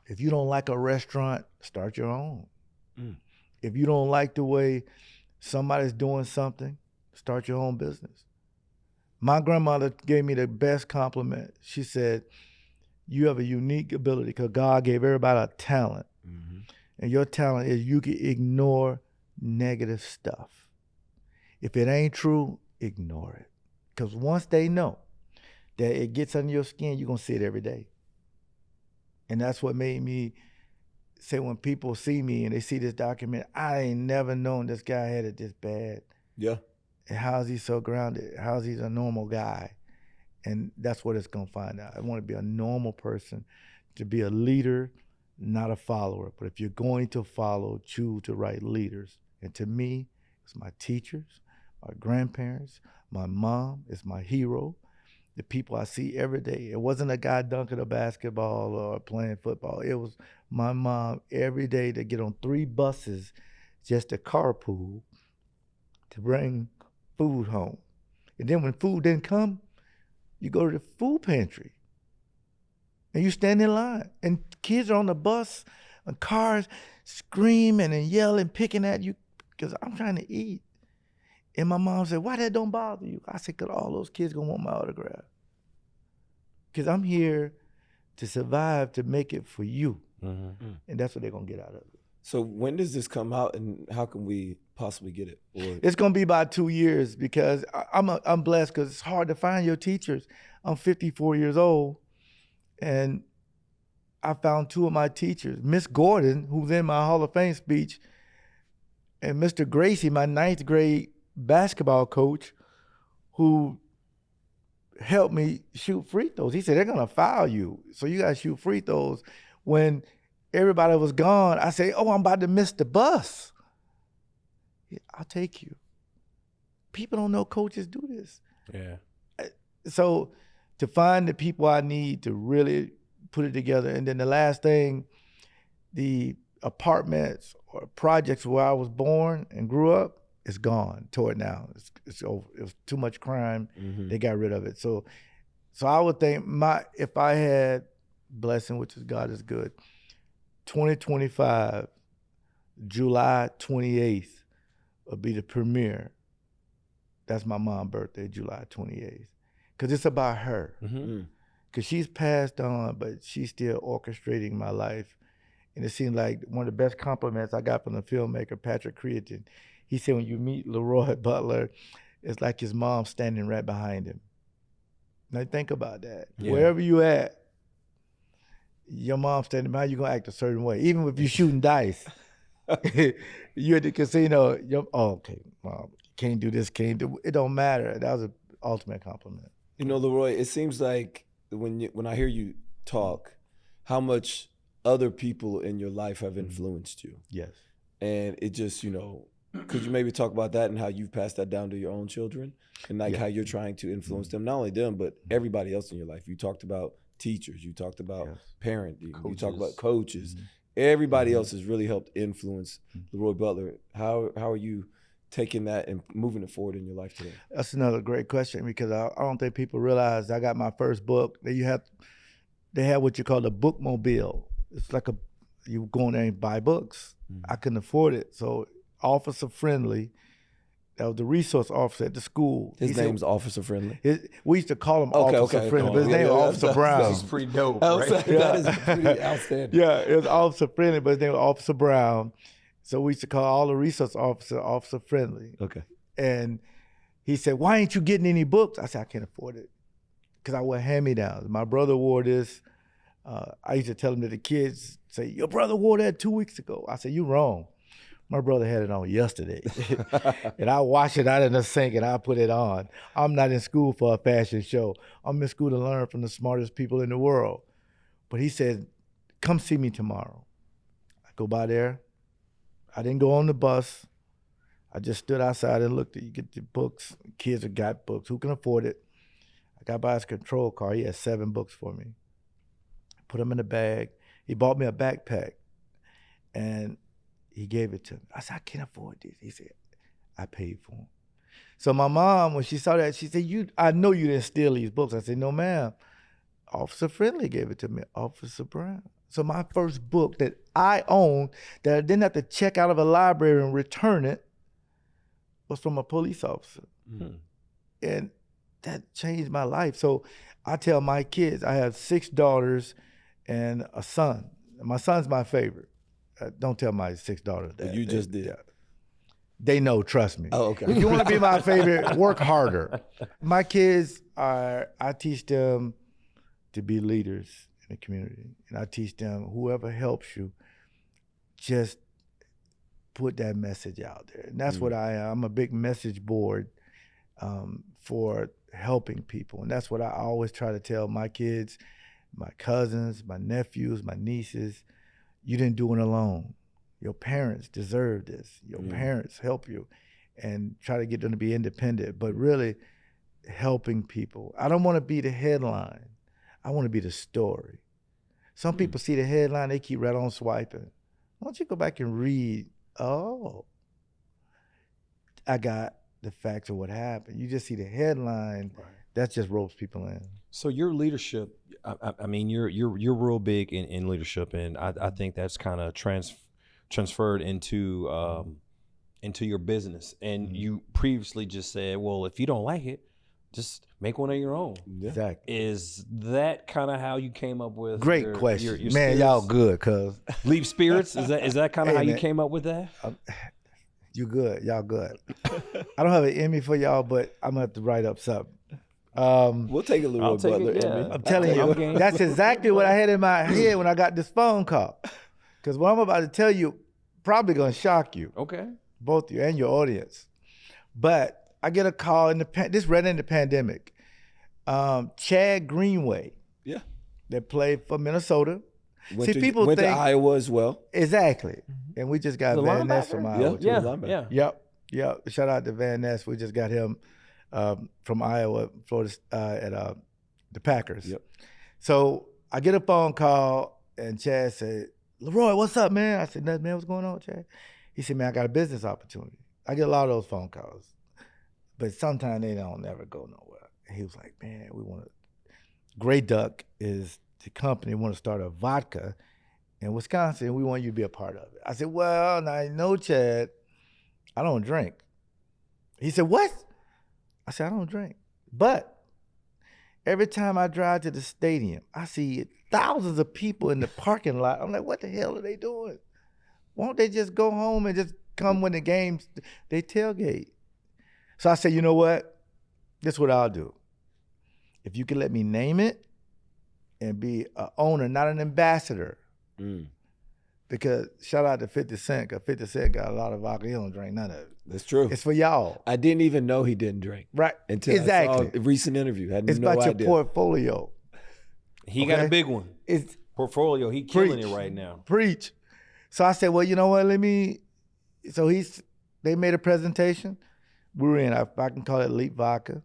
if you don't like a restaurant, start your own. If you don't like the way somebody's doing something, start your own business. My grandmother gave me the best compliment. She said, you have a unique ability because God gave everybody a talent. And your talent is you can ignore negative stuff. If it ain't true, ignore it. Because once they know that it gets under your skin, you're going to see it every day. And that's what made me say when people see me and they see this document, I ain't never known this guy had it this bad. Yeah. And how is he so grounded? How is he a normal guy? And that's what it's going to find out. I want to be a normal person, to be a leader, not a follower. But if you're going to follow, choose the right leaders. And to me, it's my teachers, my grandparents, my mom is my hero, the people I see every day. It wasn't a guy dunking a basketball or playing football. It was my mom every day to get on 3 buses just to carpool to bring food home. And then when food didn't come, you go to the food pantry and you stand in line. And kids are on the bus and cars screaming and yelling, picking at you because I'm trying to eat. And my mom said, why that don't bother you? I said, because all those kids gonna want my autograph. Because I'm here to survive, to make it for you. And that's what they're gonna get out of it. So when does this come out, and how can we possibly get it? Or It's gonna be about 2 years because I'm blessed because it's hard to find your teachers. I'm 54 years old, and I found 2 of my teachers, Miss Gordon, who's in my Hall of Fame speech, and Mr. Gracie, my 9th grade basketball coach, who helped me shoot free throws. He said, they're gonna foul you, so you gotta shoot free throws. When everybody was gone, I say, oh, I'm about to miss the bus. Yeah, I'll take you. People don't know coaches do this. Yeah. So to find the people I need to really put it together. And then the last thing, the apartments or projects where I was born and grew up, it's gone, tore it down. It's over. It was too much crime. They got rid of it. So I would think if I had blessing, which is God is good, 2025, July 28th will be the premiere. That's my mom's birthday, July 28th. Because it's about her. Because she's passed on, but she's still orchestrating my life. And it seems like one of the best compliments I got from the filmmaker, Patrick Creaton. He said when you meet LeRoy Butler, it's like his mom standing right behind him. Now think about that. Yeah. Wherever you at, your mom standing behind you, gonna act a certain way. Even if you're shooting dice, you at the casino, okay, mom, can't do this, can't do it. Don't matter. That was an ultimate compliment. You know, LeRoy, it seems like when I hear you talk, how much other people in your life have influenced you. Yes. And it just, could you maybe talk about that and how you've passed that down to your own children and like how you're trying to influence them, not only them, but everybody else in your life? You talked about teachers, you talked about parenting, you talked about coaches. Everybody else has really helped influence LeRoy Butler. How are you taking that and moving it forward in your life today? That's another great question because I don't think people realize I got my first book. They have what you call the bookmobile. It's like you go in there and buy books. I couldn't afford it, so Officer Friendly, that was the resource officer at the school. His name's Officer Friendly. We used to call him Officer Friendly, but his name was Officer Brown. That's pretty dope, right? That is pretty outstanding. Yeah, it was Officer Friendly, but his name was Officer Brown. So we used to call all the resource officer Officer Friendly. Okay. And he said, why ain't you getting any books? I said, I can't afford it because I wear hand-me-downs. My brother wore this. I used to tell him that the kids say, your brother wore that 2 weeks ago. I said, you wrong. My brother had it on yesterday. And I wash it out in the sink and I put it on. I'm not in school for a fashion show. I'm in school to learn from the smartest people in the world. But he said, come see me tomorrow. I go by there. I didn't go on the bus. I just stood outside and looked at you get the books. Kids have got books. Who can afford it? I got by his control car. He had 7 books for me. Put them in a bag. He bought me a backpack. And he gave it to me. I said, I can't afford this. He said, I paid for them. So my mom, when she saw that, she said, I know you didn't steal these books. I said, no, ma'am. Officer Friendly gave it to me, Officer Brown. So my first book that I owned, that I didn't have to check out of a library and return it, was from a police officer. And that changed my life. So I tell my kids, I have 6 daughters and a son. My son's my favorite. Don't tell my 6 daughters that. You just did. They know, trust me. Oh, okay. If you want to be my favorite, work harder. My kids I teach them to be leaders in the community. And I teach them, whoever helps you, just put that message out there. And that's what I am. I'm a big message board for helping people. And that's what I always try to tell my kids, my cousins, my nephews, my nieces. You didn't do it alone. Your parents deserve this. Your parents help you, and try to get them to be independent, but really helping people. I don't want to be the headline. I want to be the story. Some people see the headline, they keep right on swiping. Why don't you go back and read, I got the facts of what happened. You just see the headline, that just ropes people in. So your leadership, I mean, you're real big in leadership, and I think that's kind of transferred into your business. And you previously just said, well, if you don't like it, just make one of your own. Exactly. Is that kind of how you came up with? Great your, question, your man. spirits? Y'all good, cuz. Leaf spirits. Is that kind of Hey, how you man. came up with that? You good. Y'all good. I don't have an Emmy for y'all, but I'm gonna have to write up something. We'll take a I'll LeRoy take Butler. it, yeah. Emmy. I'm telling I'm you, game. that's exactly what I had in my head when I got this phone call. Because what I'm about to tell you probably gonna shock you, Okay. both you and your audience. But I get a call in this right in the pandemic. Chad Greenway, Yeah. that played for Minnesota. Went See, people went think to Iowa as well. exactly, and we just got The Van Ness linebacker? from Yeah. Iowa. too. Yeah. linebacker. Yeah. Yep. Shout out to Van Ness. We just got him from Iowa, Florida, at the Packers. Yep. So I get a phone call, and Chad said, "LeRoy, what's up, man?" I said, "Nothing, man. What's going on, Chad?" He said, "Man, I got a business opportunity." I get a lot of those phone calls, but sometimes they don't never go nowhere. And he was like, "Man, we want to." Grey Duck is the company. We want to start a vodka in Wisconsin. We want you to be a part of it. I said, "Well, now you know, Chad, I don't drink." He said, "What?" I said, "I don't drink. But every time I drive to the stadium, I see thousands of people in the parking lot. I'm like, what the hell are they doing? Won't they just go home and just come when the games, they tailgate?" So I said, "You know what? This is what I'll do. If you can let me name it and be an owner, not an ambassador." Because shout out to 50 Cent, because 50 Cent got a lot of vodka. He don't drink none of it. That's true. It's for y'all. I didn't even know he didn't drink Right. until I Exactly. saw a recent interview. Had It's no about idea. your portfolio. He got Okay. a big one. It's Portfolio. He killing Preach. it right now. preach. So I said, well, you know what? So they made a presentation. We were in, if I can call it Elite Vodka,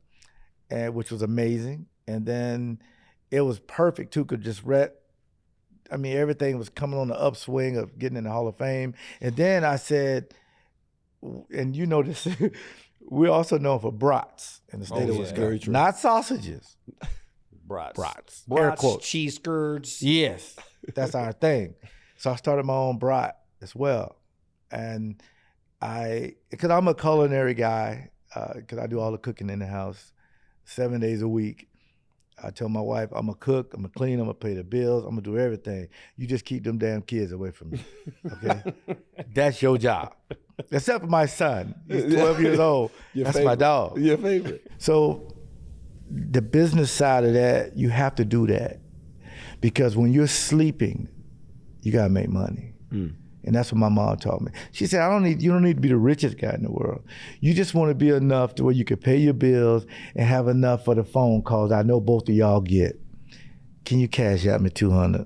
which was amazing. And then it was perfect too, could just everything was coming on the upswing of getting in the Hall of Fame. And then I said, and you know this, we're also known for brats in the state Oh, of yeah. Wisconsin. Very true. Not sausages. Brats. Air quotes. Cheese curds. Yes, that's our thing. So I started my own brat as well. And because I'm a culinary guy, because I do all the cooking in the house 7 days a week. I tell my wife, I'm going to cook, I'm going to clean, I'm going to pay the bills, I'm going to do everything. You just keep them damn kids away from me, okay? That's your job. Except for my son. He's 12 years old. That's my dog. Your favorite. So the business side of that, you have to do that. Because when you're sleeping, you got to make money. And that's what my mom taught me. She said, you don't need to be the richest guy in the world. You just want to be enough to where you can pay your bills and have enough for the phone calls I know both of y'all get. Can you cash out me $200?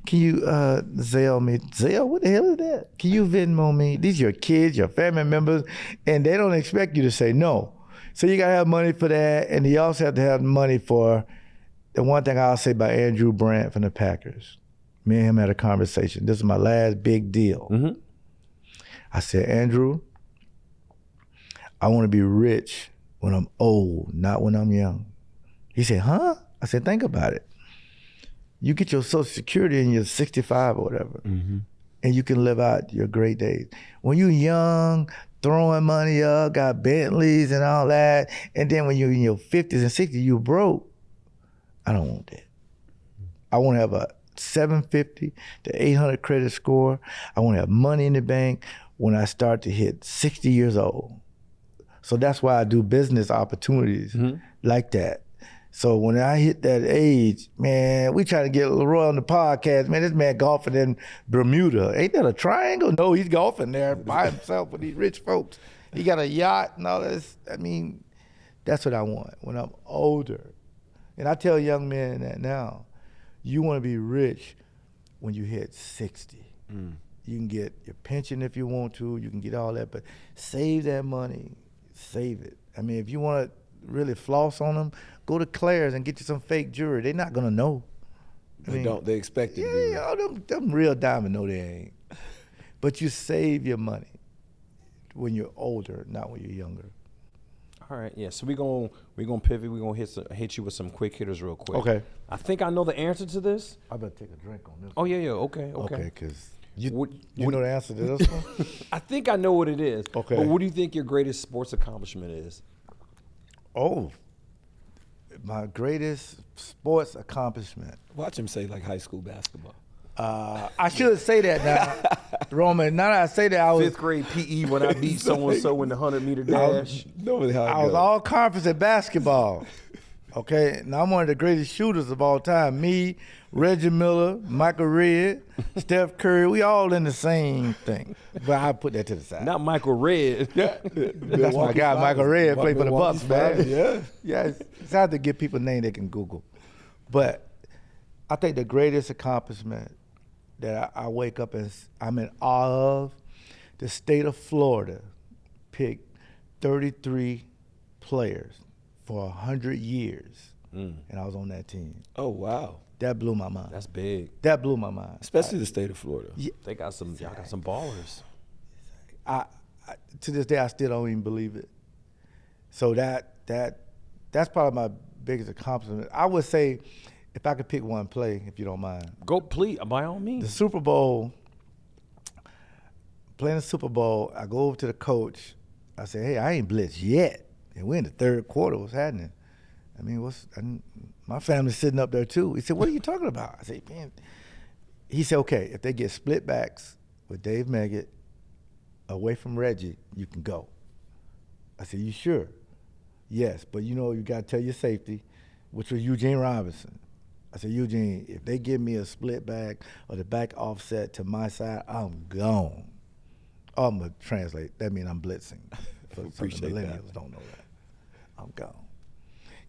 Can you Zelle me? Zelle, what the hell is that? Can you Venmo me? These are your kids, your family members, and they don't expect you to say no. So you got to have money for that, and you also have to have money for the one thing I'll say about Andrew Brandt from the Packers. Me and him had a conversation. This is my last big deal. Mm-hmm. I said, Andrew, I want to be rich when I'm old, not when I'm young. He said, huh? I said, think about it. You get your Social Security and you're 65 or whatever, and you can live out your great days. When you're young, throwing money up, got Bentleys and all that, and then when you're in your 50s and 60s, you broke. I don't want that. I want to have a 750 to 800 credit score. I want to have money in the bank when I start to hit 60 years old. So that's why I do business opportunities like that. So when I hit that age, man, we trying to get LeRoy on the podcast. Man, this man golfing in Bermuda. Ain't that a triangle? No, he's golfing there by himself with these rich folks. He got a yacht and all this. I mean, that's what I want when I'm older. And I tell young men that now. You want to be rich when you hit 60. You can get your pension if you want to. You can get all that, but save that money. Save it. I mean, if you want to really floss on them, go to Claire's and get you some fake jewelry. They're not going to know. They expect it to be. Yeah, them real diamonds know they ain't. But you save your money when you're older, not when you're younger. All right, yeah. So we're gonna pivot. We're gonna hit you with some quick hitters real quick. Okay. I think I know the answer to this. I better take a drink on this. Oh yeah. Okay. Okay, because you What- know the answer to this one? I think I know what it is. Okay. But what do you think your greatest sports accomplishment is? Oh, My greatest sports accomplishment. Watch him say like high school basketball. I should say that now, Roman. Now that I say that, I was 5th grade PE when I beat so-and-so in the 100-meter dash. Normally how it I was goes. all conference at basketball. Okay, now I'm one of the greatest shooters of all time. Me, Reggie Miller, Michael Redd, Steph Curry, we all in the same thing. But I put that to the side. Not Michael Redd. Yeah. That's my guy, Michael Redd, played for the Bucks, man. Yeah. Yeah, it's hard to give people a name they can Google. But I think the greatest accomplishment that I wake up and I'm in awe of, the state of Florida picked 33 players for 100 years, and I was on that team. Oh, wow. That blew my mind. That's big. That blew my mind. Especially the state of Florida. They got some. Y'all got some ballers. I to this day I still don't even believe it. So that's probably my biggest accomplishment. I would say, if I could pick one play, if you don't mind, Go, please, by all the means. Super Bowl. Playing the Super Bowl, I go over to the coach. I say, "Hey, I ain't blitzed yet, and we're in the third quarter. What's happening?" I mean, my family's sitting up there too. He said, "What are you talking about?" I said, "Man," he said, "Okay, if they get split backs with Dave Meggett away from Reggie, you can go." I said, "You sure?" "Yes, but you got to tell your safety," which was Eugene Robinson. I said, "Eugene, if they give me a split back or the back offset to my side, I'm gone." Oh, I'm going to translate. That means I'm blitzing. For Appreciate some that. millennials don't know that. I'm gone.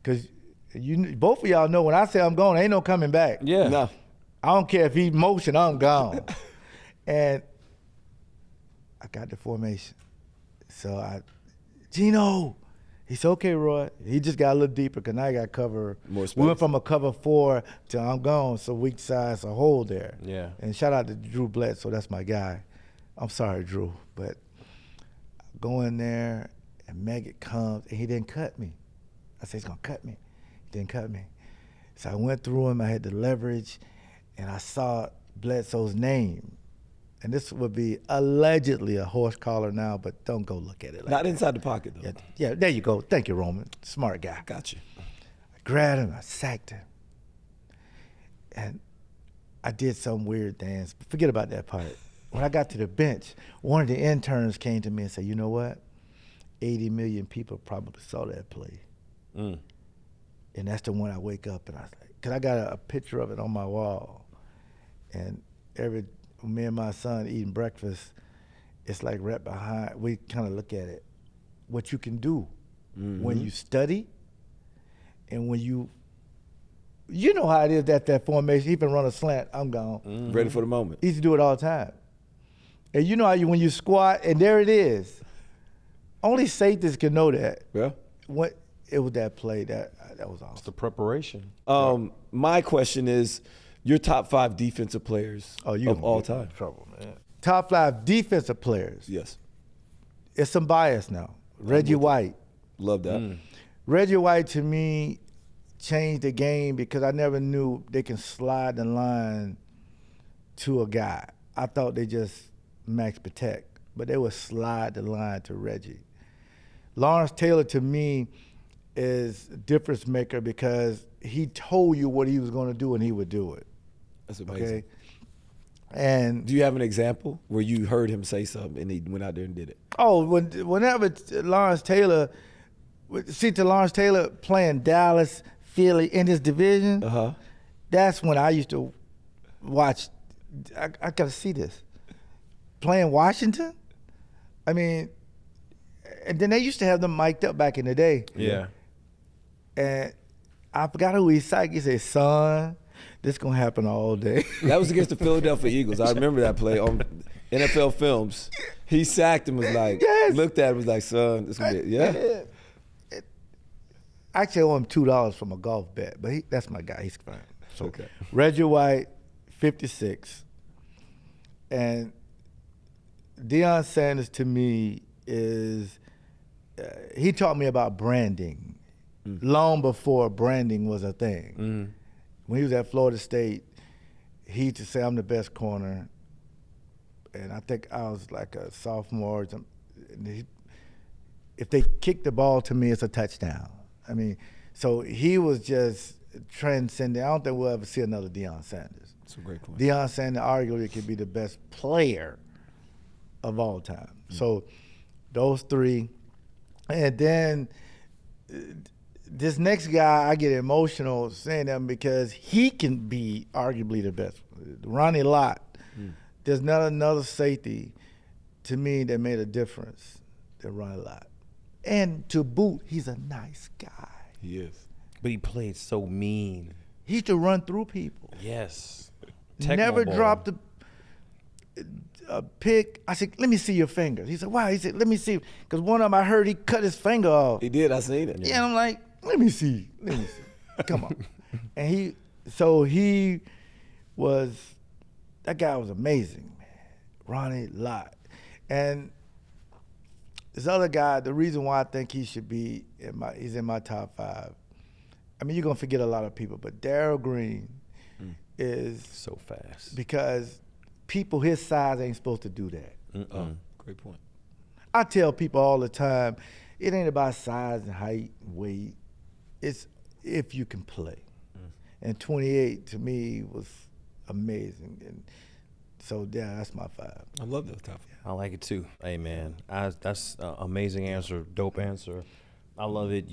Because both of y'all know when I say I'm gone, ain't no coming back. Yeah. No. I don't care if he's motion, I'm gone. And I got the formation. So Gino, he said, "Okay, Roy." He just got a little deeper because now I got cover. More space. We went from a cover 4 to I'm gone, so weak side's a hole there. Yeah. And shout out to Drew Bledsoe, that's my guy. I'm sorry, Drew, but I go in there and Meggett comes and he didn't cut me. I said, "He's gonna cut me." He didn't cut me. So I went through him, I had the leverage, and I saw Bledsoe's name. And this would be allegedly a horse collar now, but don't go look at it like Not that. inside the pocket, though. Yeah, there you go. Thank you, Roman. Smart guy. Got you. I grabbed him, I sacked him. And I did some weird dance. Forget about that part. When I got to the bench, one of the interns came to me and said, "You know what? 80 million people probably saw that play." And that's the one I wake up and I was like, because I got a picture of it on my wall. And me and my son eating breakfast, it's like right behind, we kind of look at it. What you can do when you study and when you know how it is that formation, he can run a slant, I'm gone. Ready for the moment. He used to do it all the time. And you know how when you squat, and there it is. Only safeties can know that. Yeah. What it was that play that was It's awesome. the preparation. My question is your top 5 defensive players of all time. Trouble, man. Top 5 defensive players. Yes. It's some bias now. Reggie White. Love that. Reggie White to me changed the game because I never knew they can slide the line to a guy. I thought they just max protect, but they would slide the line to Reggie. Lawrence Taylor to me is a difference maker because he told you what he was going to do and he would do it. That's amazing. Okay. And Do you have an example where you heard him say something and he went out there and did it? whenever Lawrence Taylor playing Dallas, Philly in this division, that's when I used to watch. I got to see this. Playing Washington, I mean, and then they used to have them mic'd up back in the day. Yeah. And I forgot who he sacked. He said, "Son, this gonna happen all day." That was against the Philadelphia Eagles. I remember that play on NFL films. He sacked him, was like, looked at him, was like, "Son, this gonna be yeah." Actually, I owe him $2 from a golf bet, but that's my guy. He's fine. So, Okay. Reggie White, 56. And Deion Sanders to me is, he taught me about branding long before branding was a thing. When he was at Florida State, he used to say, "I'm the best corner." And I think I was like a sophomore. If they kick the ball to me, it's a touchdown. I mean, So he was just transcendent. I don't think we'll ever see another Deion Sanders. That's a great point. Deion Sanders arguably could be the best player of all time. So those three. And then this next guy, I get emotional saying them because he can be arguably the best. Ronnie Lott. There's not another safety to me that made a difference than Ronnie Lott. And to boot, he's a nice guy. He is. But he played so mean. He used to run through people. Yes. Never Tecmo dropped a pick. I said, let me see your fingers. He said, why? He said, let me see. Because one of them I heard he cut his finger off. He did. I seen it. Yeah, and I'm like, let me see. Come on. And he was, that guy was amazing, man. Ronnie Lott. And this other guy, the reason why I think he should be he's in my top 5. I mean, you're going to forget a lot of people, but Darryl Green is so fast. Because people his size ain't supposed to do that. Great point. I tell people all the time, it ain't about size and height and weight. It's if you can play. And 28 to me was amazing. And so yeah, that's my 5. I love that top 5. I like it too. Hey man, that's an amazing answer, dope answer. I love it.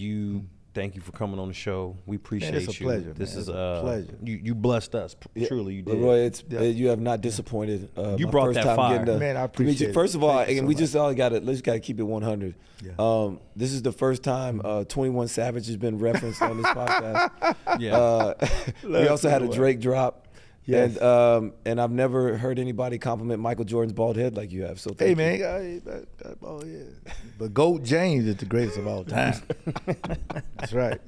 Thank you for coming on the show. We appreciate you. Man, it's a pleasure. This man. is it's a pleasure. You blessed us. Truly, you did. LeRoy, you have not disappointed. You my brought first that time fire. getting Man, I to meet you. appreciate First it. of all, Thank you and so we much. just got to keep it 100. Yeah. This is the first time 21 Savage has been referenced on this podcast. Yeah. We also had a Drake drop. Yes. And I've never heard anybody compliment Michael Jordan's bald head like you have. So thank Hey you. man, that ball, yeah. But GOAT James is the greatest of all time. That's right.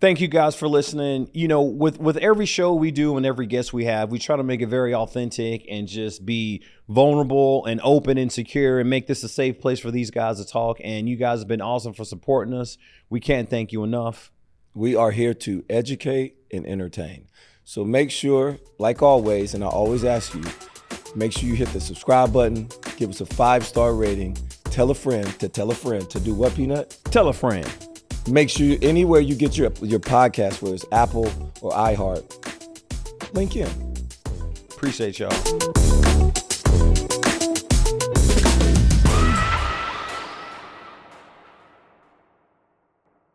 Thank you guys for listening. You know, with every show we do and every guest we have, we try to make it very authentic and just be vulnerable and open and secure and make this a safe place for these guys to talk. And you guys have been awesome for supporting us. We can't thank you enough. We are here to educate and entertain. So make sure, like always, and I always ask you, make sure you hit the subscribe button, give us a 5-star rating, tell a friend to do what, Peanut? Tell a friend. Make sure anywhere you get your podcast, whether it's Apple or iHeart, link in. Appreciate y'all.